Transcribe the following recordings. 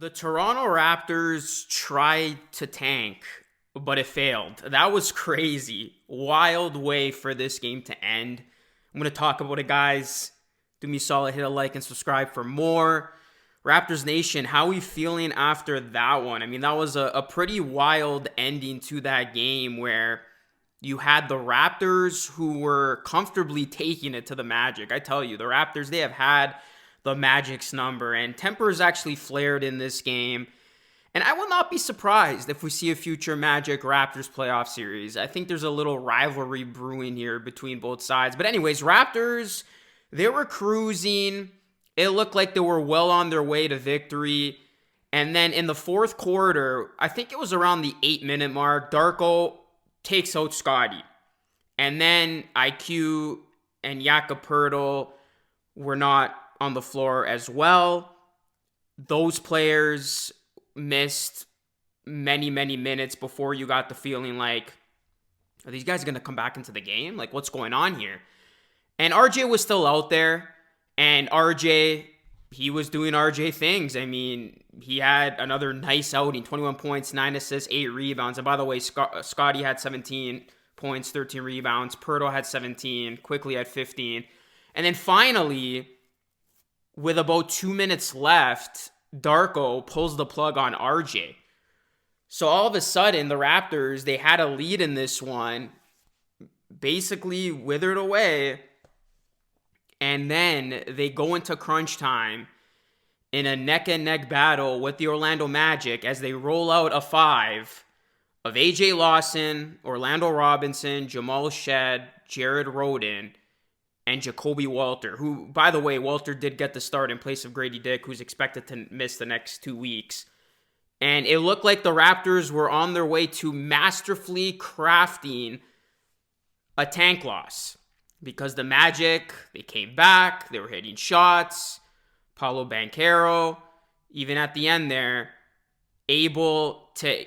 The Toronto Raptors tried to tank, but it failed. That was crazy. Wild way for this game to end. I'm going to talk about it, guys. Do me a solid, hit a like and subscribe for more. Raptors Nation, how are we feeling after that one? I mean, that was a pretty wild ending to that game where you had the Raptors who were comfortably taking it to the Magic. I tell you, the Raptors, they have had the Magic's number, and tempers actually flared in this game. And I will not be surprised if we see a future Magic Raptors playoff series. I think there's a little rivalry brewing here between both sides. But anyways, Raptors, they were cruising. It looked like they were well on their way to victory. And then in the fourth quarter, I think it was around the 8-minute mark, Darko takes out Scotty. And then IQ and Jakob Poeltl were not on the floor as well. Those players missed many minutes before you got the feeling like, are these guys going to come back into the game? Like, what's going on here? And RJ was still out there. And RJ, he was doing RJ things. I mean, he had another nice outing, 21 points, 9 assists, 8 rebounds. And by the way, Scotty had 17 points, 13 rebounds. Poeltl had 17, Quickly had 15. And then finally, with about 2 minutes left, Darko pulls the plug on RJ. So all of a sudden, the Raptors, they had a lead in this one, basically withered away. And then they go into crunch time in a neck-and-neck battle with the Orlando Magic as they roll out a 5 of A.J. Lawson, Orlando Robinson, Jamal Shead, Jared Rhoden, and Jacoby Walter, who, by the way, Walter did get the start in place of Grady Dick, who's expected to miss the next 2 weeks. And it looked like the Raptors were on their way to masterfully crafting a tank loss. Because the Magic, they came back, they were hitting shots. Paolo Banchero, even at the end there, able to,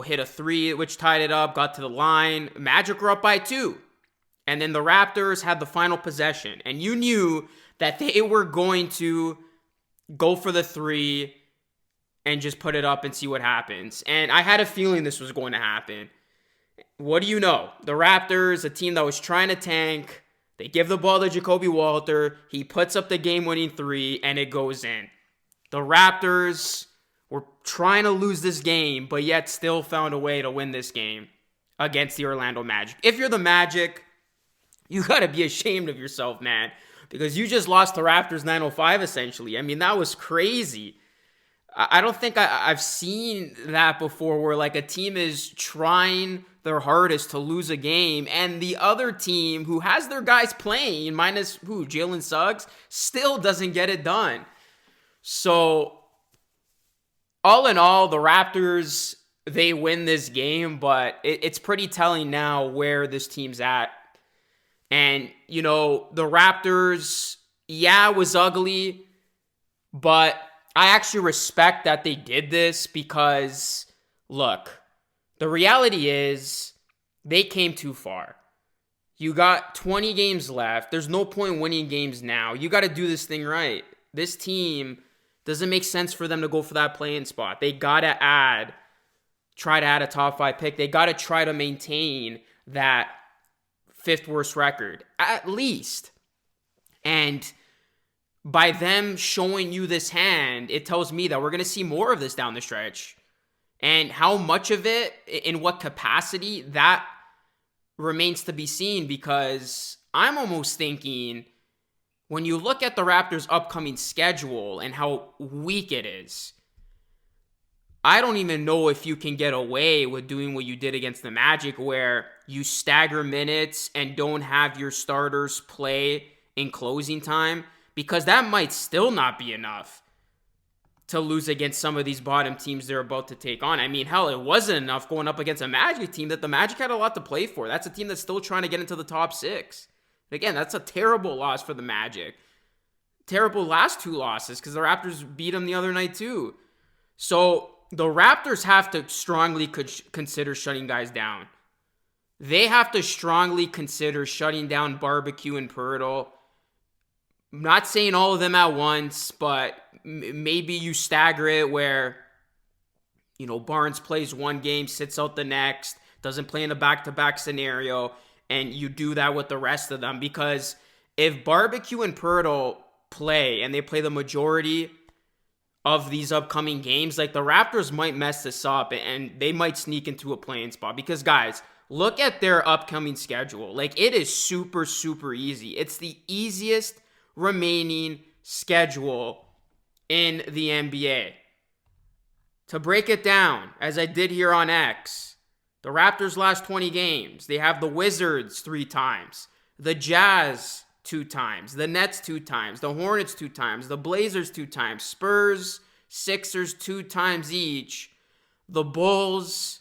hit a 3, which tied it up, got to the line. Magic were up by 2. And then the Raptors had the final possession. And you knew that they were going to go for the 3 and just put it up and see what happens. And I had a feeling this was going to happen. What do you know? The Raptors, a team that was trying to tank, they give the ball to Jacoby Walter. He puts up the game-winning 3, and it goes in. The Raptors were trying to lose this game, but yet still found a way to win this game against the Orlando Magic. If you're the Magic, you got to be ashamed of yourself, man, because you just lost the Raptors 905, essentially. I mean, that was crazy. I don't think I've seen that before where, like, a team is trying their hardest to lose a game, and the other team who has their guys playing, minus Jalen Suggs, still doesn't get it done. So, all in all, the Raptors, they win this game, but it's pretty telling now where this team's at. And, the Raptors, it was ugly, but I actually respect that they did this because, look, the reality is they came too far. You got 20 games left. There's no point winning games now. You got to do this thing right. This team doesn't make sense for them to go for that play-in spot. They got to try to add a top 5 pick. They got to try to maintain that 5th worst record, at least. And by them showing you this hand, it tells me that we're going to see more of this down the stretch. And how much of it, in what capacity, that remains to be seen, because I'm almost thinking when you look at the Raptors' upcoming schedule and how weak it is, I don't even know if you can get away with doing what you did against the Magic, where you stagger minutes and don't have your starters play in closing time, because that might still not be enough to lose against some of these bottom teams they're about to take on. I mean, hell, it wasn't enough going up against a Magic team that the Magic had a lot to play for. That's a team that's still trying to get into the top 6. Again, that's a terrible loss for the Magic. Terrible last 2 losses because the Raptors beat them the other night too. So the Raptors have to strongly consider shutting guys down. They have to strongly consider shutting down Barbecue and Poeltl. I'm not saying all of them at once, but maybe you stagger it where, Barnes plays one game, sits out the next, doesn't play in a back-to-back scenario, and you do that with the rest of them. Because if Barbecue and Pirtle play, and they play the majority of these upcoming games, like, the Raptors might mess this up, and they might sneak into a playing spot. Because, guys, look at their upcoming schedule. Like, it is super, super easy. It's the easiest remaining schedule in the NBA. To break it down, as I did here on X, the Raptors' last 20 games, they have the Wizards 3 times, the Jazz 2 times, the Nets 2 times, the Hornets 2 times, the Blazers 2 times, Spurs, Sixers 2 times each, the Bulls,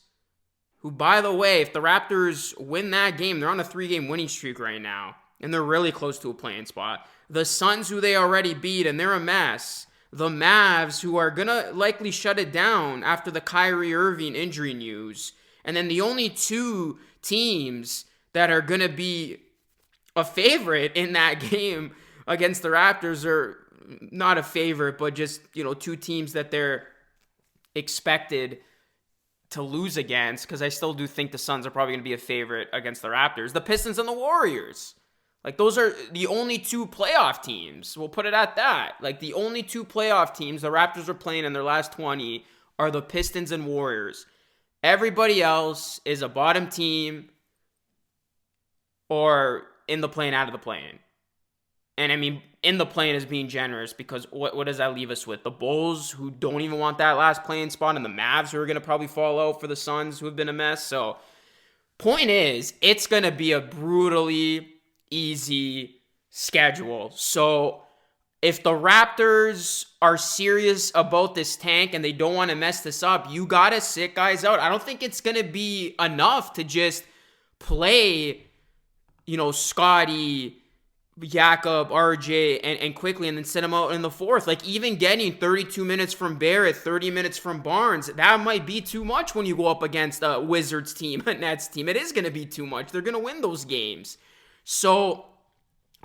who, by the way, if the Raptors win that game, they're on a 3-game winning streak right now, and they're really close to a playing spot. The Suns, who they already beat, and they're a mess. The Mavs, who are going to likely shut it down after the Kyrie Irving injury news. And then the only 2 teams that are going to be a favorite in that game against the Raptors are not a favorite, but just, 2 teams that they're expected to lose against, because I still do think the Suns are probably going to be a favorite against the Raptors. The Pistons and the Warriors. Like, those are the only 2 playoff teams. We'll put it at that. Like, the only 2 playoff teams the Raptors are playing in their last 20 are the Pistons and Warriors. Everybody else is a bottom team or in the play-in, out of the play-in. And, I mean, in the play-in is being generous, because what does that leave us with? The Bulls, who don't even want that last play-in spot, and the Mavs, who are going to probably fall out for the Suns, who have been a mess. So, point is, it's going to be a brutally easy schedule. So if the Raptors are serious about this tank and they don't want to mess this up, you got to sit guys out. I don't think it's going to be enough to just play, Scotty, Jakob, RJ, and quickly, and then sit them out in the fourth. Like, even getting 32 minutes from Barrett, 30 minutes from Barnes, that might be too much when you go up against a Wizards team, a Nets team. It is going to be too much. They're going to win those games. So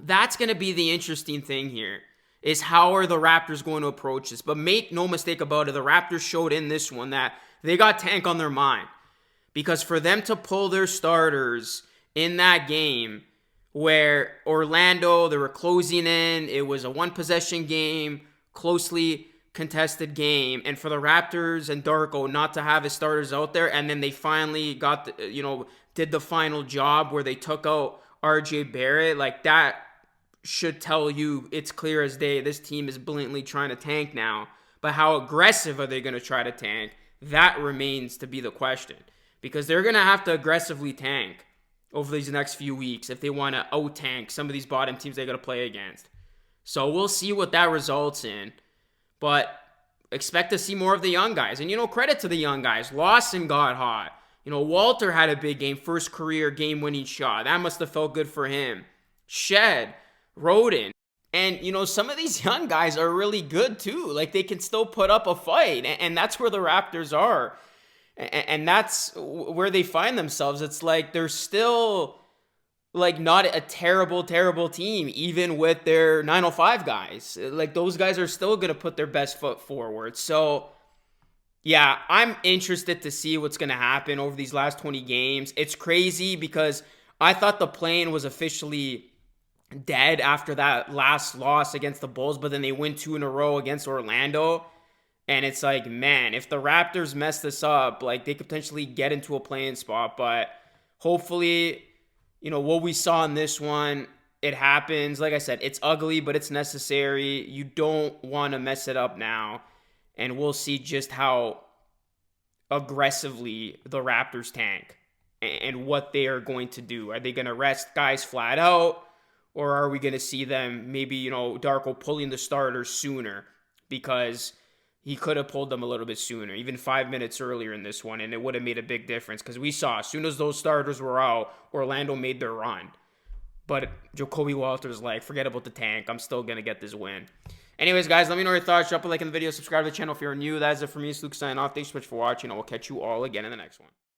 that's going to be the interesting thing here, is how are the Raptors going to approach this? But make no mistake about it, the Raptors showed in this one that they got tank on their mind. Because for them to pull their starters in that game where Orlando, they were closing in, it was a 1-possession game, closely contested game, and for the Raptors and Darko not to have his starters out there, and then they finally got, did the final job where they took out RJ Barrett, like, that should tell you it's clear as day this team is blatantly trying to tank now. But how aggressive are they going to try to tank? That remains to be the question. Because they're going to have to aggressively tank over these next few weeks if they want to out-tank some of these bottom teams they're going to play against. So we'll see what that results in. But expect to see more of the young guys. And, credit to the young guys. Lawson got hot. Walter had a big game, first career game-winning shot. That must have felt good for him. Shed, Roden. And, some of these young guys are really good, too. Like, they can still put up a fight. And that's where the Raptors are. And that's where they find themselves. It's like they're still, like, not a terrible, terrible team, even with their 905 guys. Like, those guys are still going to put their best foot forward. So, yeah, I'm interested to see what's going to happen over these last 20 games. It's crazy because I thought the play-in was officially dead after that last loss against the Bulls, but then they win 2 in a row against Orlando. And it's like, man, if the Raptors mess this up, like, they could potentially get into a play-in spot. But hopefully, what we saw in this one, it happens. Like I said, it's ugly, but it's necessary. You don't want to mess it up now. And we'll see just how aggressively the Raptors tank and what they are going to do. Are they going to rest guys flat out? Or are we going to see them maybe, Darko pulling the starters sooner? Because he could have pulled them a little bit sooner, even 5 minutes earlier in this one, and it would have made a big difference. Because we saw, as soon as those starters were out, Orlando made their run. But Jacoby Walters like, forget about the tank. I'm still going to get this win. Anyways, guys, let me know your thoughts. Drop a like in the video. Subscribe to the channel if you're new. That is it for me. It's Luke signing off. Thanks so much for watching. I will catch you all again in the next one.